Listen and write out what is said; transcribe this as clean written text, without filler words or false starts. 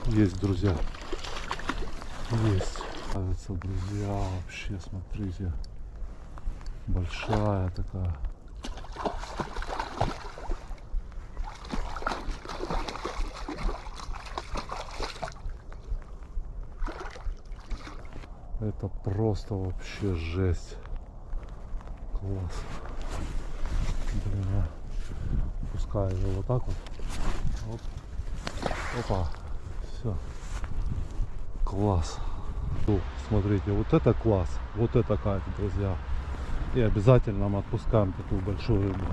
Есть, друзья. Есть. Нравится, друзья. Вообще, смотрите. Большая такая. Это просто вообще жесть. Класс. Блин, я пускаю его вот так вот. Оп. Опа. Все. Класс. Смотрите, вот это класс. Вот это кайф, друзья. И обязательно мы отпускаем такую большую рыбу.